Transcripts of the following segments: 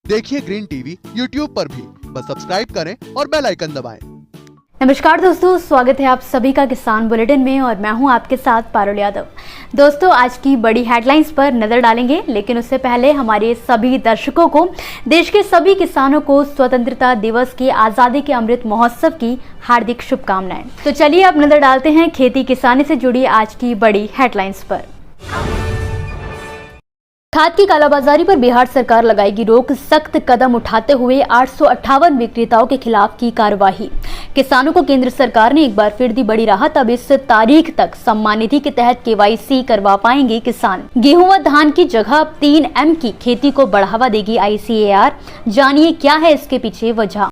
देखिए green TV YouTube पर भी, बस सब्सक्राइब करें और बेल आइकन दबाएं। नमस्कार दोस्तों, स्वागत है आप सभी का किसान बुलेटिन में और मैं हूं आपके साथ पारुल यादव। दोस्तों, आज की बड़ी हेडलाइंस पर नजर डालेंगे, लेकिन उससे पहले हमारे सभी दर्शकों को, देश के सभी किसानों को स्वतंत्रता दिवस के आजादी के अमृत महोत्सव की हार्दिक शुभकामनाएं। तो चलिए अब नजर डालते हैं खेती किसानी से जुड़ी आज की बड़ी हेडलाइंस पर। खाद की कालाबाजारी पर बिहार सरकार लगाएगी रोक, सख्त कदम उठाते हुए 858 विक्रेताओं के खिलाफ की कार्रवाई। किसानों को केंद्र सरकार ने एक बार फिर दी बड़ी राहत, अब इस तारीख तक सम्मान निधि के तहत KYC करवा पाएंगे किसान। गेहूं व धान की जगह अब 3M की खेती को बढ़ावा देगी ICAR। जानिए क्या है इसके पीछे वजह।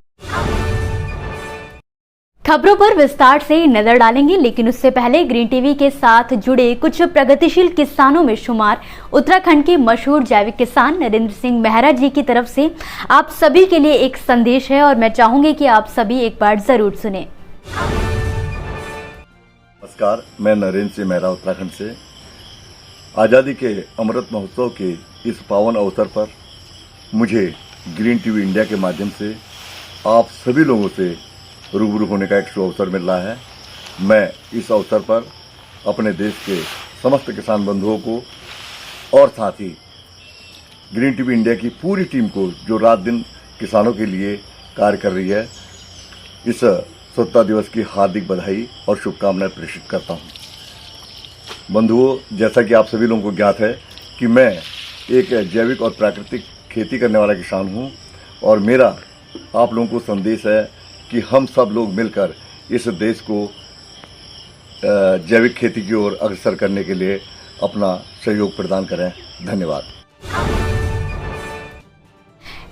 खबरों पर विस्तार से नजर डालेंगे, लेकिन उससे पहले ग्रीन टीवी के साथ जुड़े कुछ प्रगतिशील किसानों में शुमार उत्तराखंड के मशहूर जैविक किसान नरेंद्र सिंह मेहरा जी की तरफ से आप सभी के लिए एक संदेश है और मैं चाहूंगी कि आप सभी एक बार जरूर सुने। नमस्कार, मैं नरेंद्र सिंह मेहरा उत्तराखंड से। आजादी के अमृत महोत्सव के इस पावन अवसर पर मुझे ग्रीन टीवी इंडिया के माध्यम से आप सभी लोगों से रूबरू होने का एक शुभ अवसर मिल रहा है। मैं इस अवसर पर अपने देश के समस्त किसान बंधुओं को और साथ ही ग्रीन टीवी इंडिया की पूरी टीम को, जो रात दिन किसानों के लिए कार्य कर रही है, इस स्वतंत्रता दिवस की हार्दिक बधाई और शुभकामनाएं प्रेषित करता हूं। बंधुओं, जैसा कि आप सभी लोगों को ज्ञात है कि मैं एक जैविक और प्राकृतिक खेती करने वाला किसान हूं और मेरा आप लोगों को संदेश है कि हम सब लोग मिलकर इस देश को जैविक खेती की ओर अग्रसर करने के लिए अपना सहयोग प्रदान करें। धन्यवाद।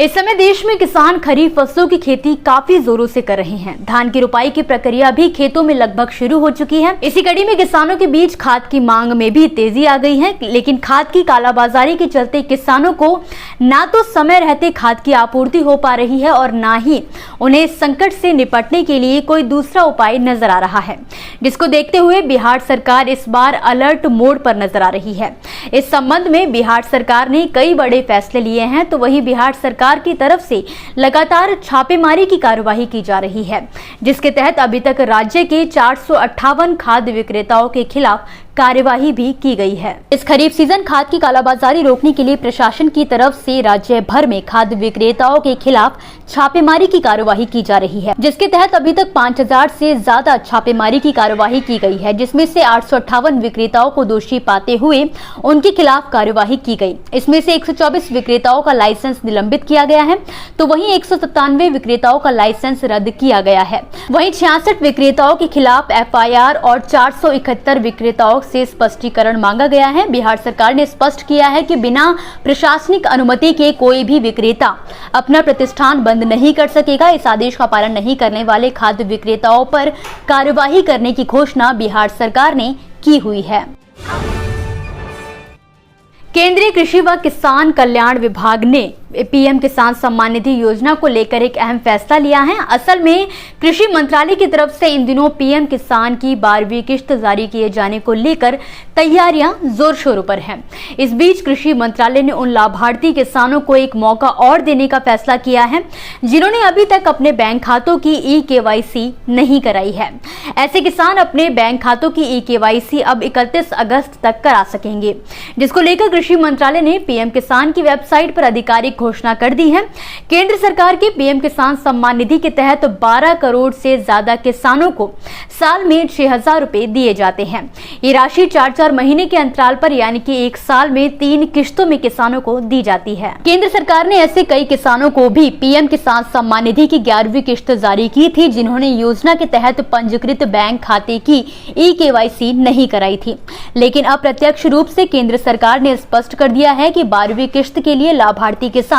इस समय देश में किसान खरीफ फसलों की खेती काफी जोरों से कर रहे हैं। धान की रुपाई की प्रक्रिया भी खेतों में लगभग शुरू हो चुकी है। इसी कड़ी में किसानों के बीच खाद की मांग में भी तेजी आ गई है, लेकिन खाद की कालाबाजारी के चलते किसानों को ना तो समय रहते खाद की आपूर्ति हो पा रही है और ना ही उन्हें संकट से निपटने के लिए कोई दूसरा उपाय नजर आ रहा है, जिसको देखते हुए बिहार सरकार इस बार अलर्ट मोड पर नजर आ रही है। इस संबंध में बिहार सरकार ने कई बड़े फैसले लिए हैं, तो वही बिहार सरकार की तरफ से लगातार छापेमारी की कार्यवाही की जा रही है, जिसके तहत अभी तक राज्य के 458 खाद्य विक्रेताओं के खिलाफ कार्यवाही भी की गई है। इस खरीफ सीजन खाद की कालाबाजारी रोकने के लिए प्रशासन की तरफ से राज्य भर में खाद्य विक्रेताओं के खिलाफ छापेमारी की कार्यवाही की जा रही है, जिसके तहत अभी तक 5000 से ज्यादा छापेमारी की कार्यवाही की गई है, जिसमें से 858 विक्रेताओं को दोषी पाते हुए उनके खिलाफ कार्यवाही की गई। इसमें से 124 विक्रेताओं का लाइसेंस निलंबित किया गया है, तो वहीं 197 विक्रेताओं का लाइसेंस रद्द किया गया है। वहीं 66 विक्रेताओं के खिलाफ FIR और 471 विक्रेताओं से स्पष्टीकरण मांगा गया है। बिहार सरकार ने स्पष्ट किया है कि बिना प्रशासनिक अनुमति के कोई भी विक्रेता अपना प्रतिष्ठान बंद नहीं कर सकेगा। इस आदेश का पालन नहीं करने वाले खाद्य विक्रेताओं पर कार्यवाही करने की घोषणा बिहार सरकार ने की हुई है। केंद्रीय कृषि व किसान कल्याण विभाग ने PM किसान सम्मान निधि योजना को लेकर एक अहम फैसला लिया है। असल में कृषि मंत्रालय की तरफ से इन दिनों PM किसान की 12वीं किश्त जारी किए जाने को लेकर तैयारियां जोर शोरों पर हैं। इस बीच कृषि मंत्रालय ने उन लाभार्थी किसानों को एक मौका और देने का फैसला किया है जिन्होंने अभी तक अपने बैंक खातों की eKYC नहीं कराई है। ऐसे किसान अपने बैंक खातों की eKYC अब 31 अगस्त तक करा सकेंगे, जिसको लेकर कृषि मंत्रालय ने PM किसान की वेबसाइट पर आधिकारिक घोषणा कर दी है। केंद्र सरकार के PM किसान सम्मान निधि के तहत 12 करोड़ से ज्यादा किसानों को साल में 6000 रुपए दिए जाते हैं। ये राशि 4-4 महीने के अंतराल पर, यानी कि एक साल में 3 किश्तों में किसानों को दी जाती है। केंद्र सरकार ने ऐसे कई किसानों को भी PM किसान सम्मान निधि की 11वीं किश्त जारी की थी, जिन्होंने योजना के तहत पंजीकृत बैंक खाते की eKYC नहीं कराई थी। लेकिन अप्रत्यक्ष रूप से केंद्र सरकार ने स्पष्ट कर दिया है कि 12वीं किश्त के लिए लाभार्थी किसान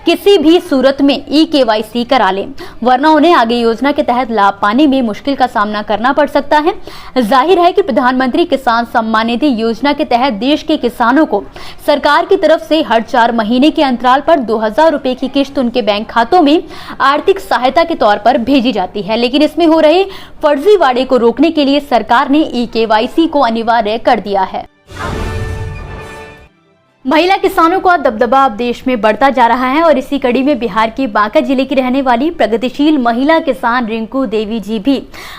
किसी भी सूरत में eKYC करा लें, वरना उन्हें आगे योजना के तहत लाभ पाने में मुश्किल का सामना करना पड़ सकता है। जाहिर है कि प्रधानमंत्री किसान सम्मान निधि योजना के तहत देश के किसानों को सरकार की तरफ से हर 4 महीने के अंतराल पर 2000 रुपए की किश्त उनके बैंक खातों में आर्थिक सहायता के तौर पर भेजी जाती है। लेकिन इसमें हो रहे फर्जीवाड़े को रोकने के लिए सरकार ने eKYC को अनिवार्य कर दिया है। महिला किसानों का दबदबा अब देश में बढ़ता जा रहा है और इसी कड़ी में बिहार के बांका जिले की रहने वाली प्रगतिशील महिला किसान रिंकू देवी जी भी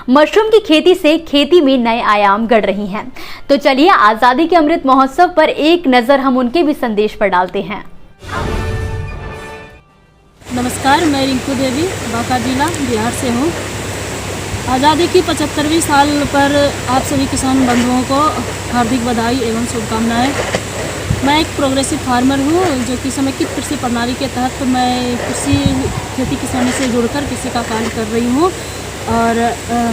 मशरूम की खेती से खेती में नए आयाम गढ़ रही हैं। तो चलिए आजादी के अमृत महोत्सव पर एक नजर हम उनके भी संदेश पर डालते हैं। नमस्कार, मैं रिंकू देवी बांका जिला बिहार से हूँ। आज़ादी की 75वीं साल पर आप सभी किसान बंधुओं को हार्दिक बधाई एवं शुभकामनाएं। मैं एक प्रोग्रेसिव फार्मर हूँ जो कि समेकित कृषि प्रणाली के तहत मैं कृषि खेती किसानी से जुड़कर कृषि का कार्य कर रही हूँ और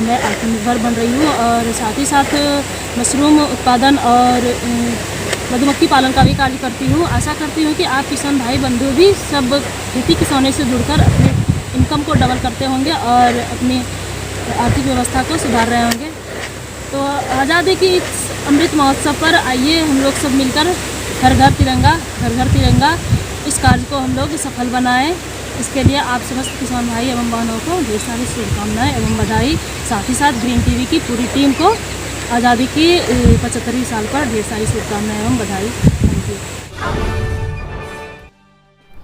मैं आत्मनिर्भर बन रही हूँ और साथ ही साथ मशरूम उत्पादन और मधुमक्खी पालन का भी कार्य करती हूँ। आशा करती हूँ कि आप किसान भाई बंधु भी सब खेती किसानी से जुड़कर अपने इनकम को डबल करते होंगे और अपनी आर्थिक व्यवस्था को सुधार रहे होंगे। तो आज़ादी की इस अमृत महोत्सव पर आइए हम लोग सब मिलकर घर घर तिरंगा इस कार्य को हम लोग सफल बनाएं। इसके लिए आप समस्त किसान भाई एवं बहनों को ढेर सारी शुभकामनाएं एवं बधाई। साथ ही साथ ग्रीन टीवी की पूरी टीम को आज़ादी की 75वीं साल पर ढेर सारी शुभकामनाएं एवं बधाई। Thank you.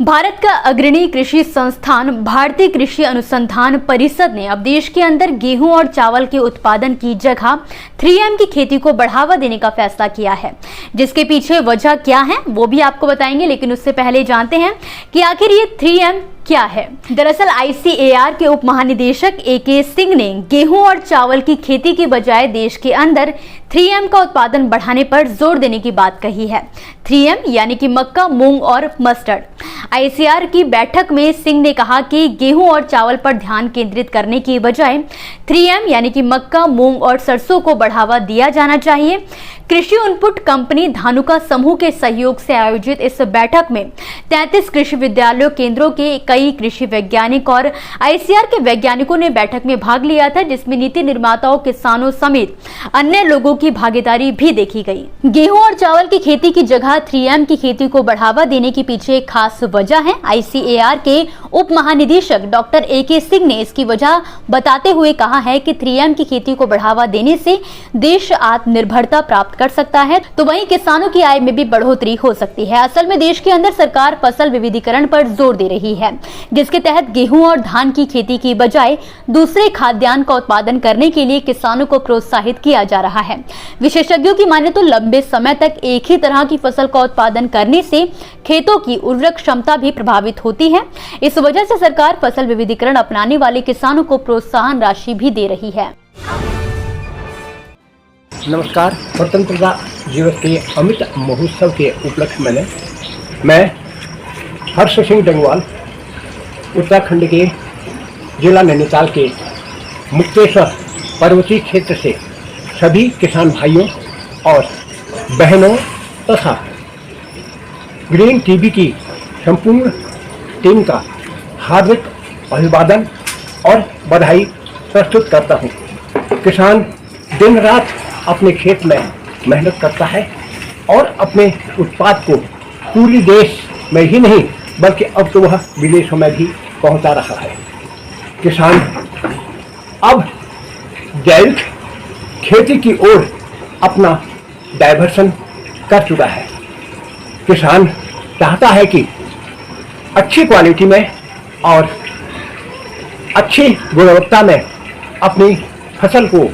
भारत का अग्रणी कृषि संस्थान भारतीय कृषि अनुसंधान परिषद ने अब देश के अंदर गेहूं और चावल के उत्पादन की जगह 3M की खेती को बढ़ावा देने का फैसला किया है। जिसके पीछे वजह क्या है वो भी आपको बताएंगे, लेकिन उससे पहले जानते हैं कि आखिर ये 3M क्या है। दरअसल ICAR के उप महानिदेशक AK सिंह ने गेहूं और चावल की खेती की बजाय देश के अंदर 3M का उत्पादन बढ़ाने पर जोर देने की बात कही है। 3M यानी कि मक्का, मूंग और मस्टर्ड। ICAR की बैठक में सिंह ने कहा कि गेहूं और चावल पर ध्यान केंद्रित करने की बजाय 3M यानी कि मक्का, मूंग और सरसों को बढ़ावा दिया जाना चाहिए। कृषि इनपुट कंपनी धानुका समूह के सहयोग से आयोजित इस बैठक में 33 कृषि विद्यालयों केंद्रों के कई कृषि वैज्ञानिक और ICAR के वैज्ञानिकों ने बैठक में भाग लिया था, जिसमें नीति निर्माताओं, किसानों समेत अन्य लोगों की भागीदारी भी देखी गई। गेहूं और चावल की खेती की जगह 3M की खेती को बढ़ावा देने के पीछे एक खास वजह है। ICAR के उप महानिदेशक डॉक्टर AK सिंह ने इसकी वजह बताते हुए कहा है कि 3M की खेती को बढ़ावा देने से देश आत्मनिर्भरता प्राप्त कर सकता है, तो वहीं किसानों की आय में भी बढ़ोतरी हो सकती है। असल में देश के अंदर सरकार फसल विविधीकरण पर जोर दे रही है, जिसके तहत गेहूं और धान की खेती की बजाय दूसरे खाद्यान्न का उत्पादन करने के लिए किसानों को प्रोत्साहित किया जा रहा है। विशेषज्ञों की माने तो लंबे समय तक एक ही तरह की फसल का उत्पादन करने से खेतों की उर्वरक क्षमता भी प्रभावित होती है। इस वजह से सरकार फसल विविधीकरण अपनाने वाले किसानों को प्रोत्साहन राशि भी दे रही है। नमस्कार। स्वतंत्रता दिवस के अमृत महोत्सव के उपलक्ष्य में मैं हर्ष सिंह डंगवाल उत्तराखंड के जिला नैनीताल के मुक्तेश्वर पर्वतीय क्षेत्र से सभी किसान भाइयों और बहनों तथा ग्रीन टीवी की संपूर्ण टीम का हार्दिक अभिवादन और बधाई प्रस्तुत करता हूँ। किसान दिन रात अपने खेत में मेहनत करता है और अपने उत्पाद को पूरे देश में ही नहीं बल्कि अब तो वह विदेशों में भी पहुंचा रहा है। किसान अब जैविक खेती की ओर अपना डाइवर्सन कर चुका है। किसान चाहता है कि अच्छी क्वालिटी में और अच्छी गुणवत्ता में अपनी फसल को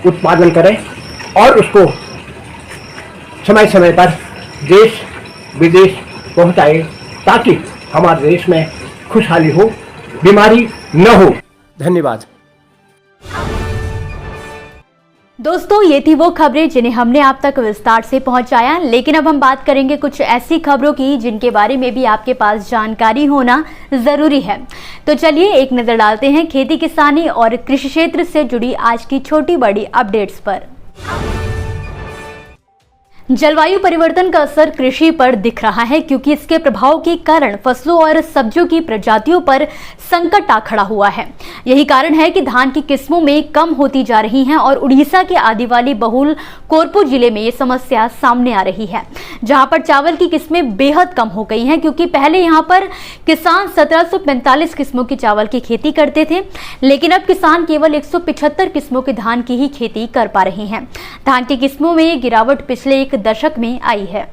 उत्पादन करें और उसको समय समय पर देश विदेश पहुंचाए, ताकि हमारे देश में खुशहाली हो, बीमारी न हो। धन्यवाद। दोस्तों, ये थी वो खबरें जिन्हें हमने आप तक विस्तार से पहुंचाया, लेकिन अब हम बात करेंगे कुछ ऐसी खबरों की जिनके बारे में भी आपके पास जानकारी होना जरूरी है। तो चलिए एक नजर डालते हैं खेती किसानी और कृषि क्षेत्र से जुड़ी आज की छोटी बड़ी अपडेट्स पर। जलवायु परिवर्तन का असर कृषि पर दिख रहा है, क्योंकि इसके प्रभाव के कारण फसलों और सब्जियों की प्रजातियों पर संकट आ खड़ा हुआ है। यही कारण है कि धान की किस्मों में कम होती जा रही हैं और उड़ीसा के आदिवासी बहुल कोरपू जिले में ये समस्या सामने आ रही है, जहां पर चावल की किस्में बेहद कम हो गई हैं, क्योंकि पहले यहां पर किसान 1745 किस्मों की चावल की खेती करते थे, लेकिन अब किसान केवल 175 किस्मों के धान की ही खेती कर पा रहे हैं। धान की किस्मों में गिरावट पिछले एक दशक में आई है।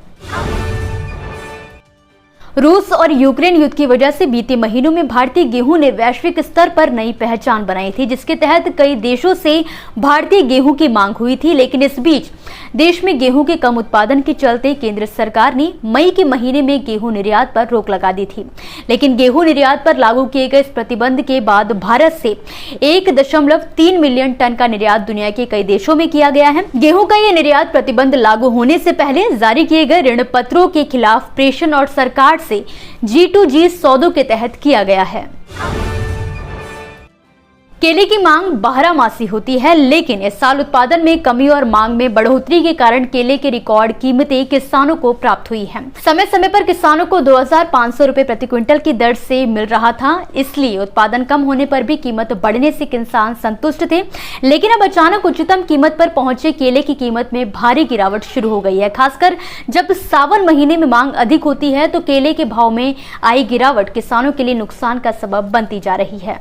रूस और यूक्रेन युद्ध की वजह से बीते महीनों में भारतीय गेहूं ने वैश्विक स्तर पर नई पहचान बनाई थी, जिसके तहत कई देशों से भारतीय गेहूं की मांग हुई थी। लेकिन इस बीच देश में गेहूं के कम उत्पादन के चलते केंद्र सरकार ने मई के महीने में गेहूं निर्यात पर रोक लगा दी थी। लेकिन गेहूं निर्यात पर लागू किए गए इस प्रतिबंध के बाद भारत से 1.3 मिलियन टन का निर्यात दुनिया के कई देशों में किया गया है। गेहूं का ये निर्यात प्रतिबंध लागू होने से पहले जारी किए गए ऋण पत्रों के खिलाफ प्रेषण और सरकार से G2G सौदों के तहत किया गया है। केले की मांग बारहमासी होती है, लेकिन इस साल उत्पादन में कमी और मांग में बढ़ोतरी के कारण केले की रिकॉर्ड कीमतें किसानों को प्राप्त हुई हैं। समय समय पर किसानों को 2,500 रुपए प्रति क्विंटल की दर से मिल रहा था, इसलिए उत्पादन कम होने पर भी कीमत बढ़ने से किसान संतुष्ट थे। लेकिन अब अचानक उच्चतम कीमत पर पहुंचे केले की कीमत में भारी गिरावट शुरू हो गई है। खासकर जब सावन महीने में मांग अधिक होती है तो केले के भाव में आई गिरावट किसानों के लिए नुकसान का सबब बनती जा रही है।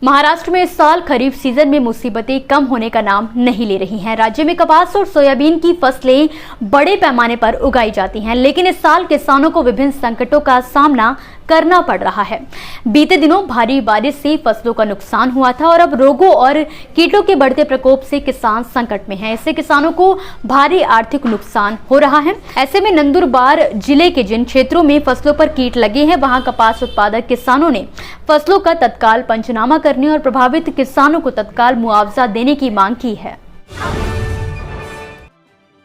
महाराष्ट्र में इस साल खरीफ सीजन में मुसीबतें कम होने का नाम नहीं ले रही हैं। राज्य में कपास और सोयाबीन की फसलें बड़े पैमाने पर उगाई जाती हैं, लेकिन इस साल किसानों को विभिन्न संकटों का सामना करना पड़ रहा है। बीते दिनों भारी बारिश से फसलों का नुकसान हुआ था और अब रोगों और कीटों के बढ़ते प्रकोप से किसान संकट में हैं। इससे किसानों को भारी आर्थिक नुकसान हो रहा है। ऐसे में नंदुरबार जिले के जिन क्षेत्रों में फसलों पर कीट लगे हैं, वहां कपास उत्पादक किसानों ने फसलों का तत्काल पंचनामा करने और प्रभावित किसानों को तत्काल मुआवजा देने की मांग की है।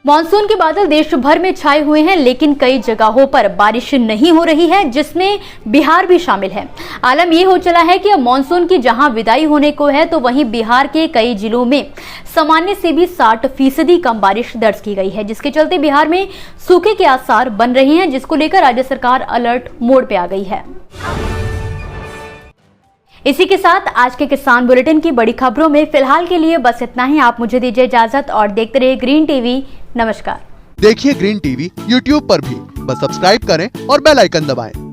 मानसून के बादल देश भर में छाए हुए हैं, लेकिन कई जगहों पर बारिश नहीं हो रही है, जिसमें बिहार भी शामिल है। आलम ये हो चला है कि अब मानसून की जहां विदाई होने को है, तो वहीं बिहार के कई जिलों में सामान्य से भी 60% कम बारिश दर्ज की गई है, जिसके चलते बिहार में सूखे के आसार बन रहे हैं, जिसको लेकर राज्य सरकार अलर्ट मोड पे आ गई है। इसी के साथ आज के किसान बुलेटिन की बड़ी खबरों में फिलहाल के लिए बस इतना ही। आप मुझे दीजिए इजाजत और देखते रहिए ग्रीन टीवी। नमस्कार। देखिए ग्रीन टीवी YouTube पर भी, बस सब्सक्राइब करें और बेल आइकन दबाएं।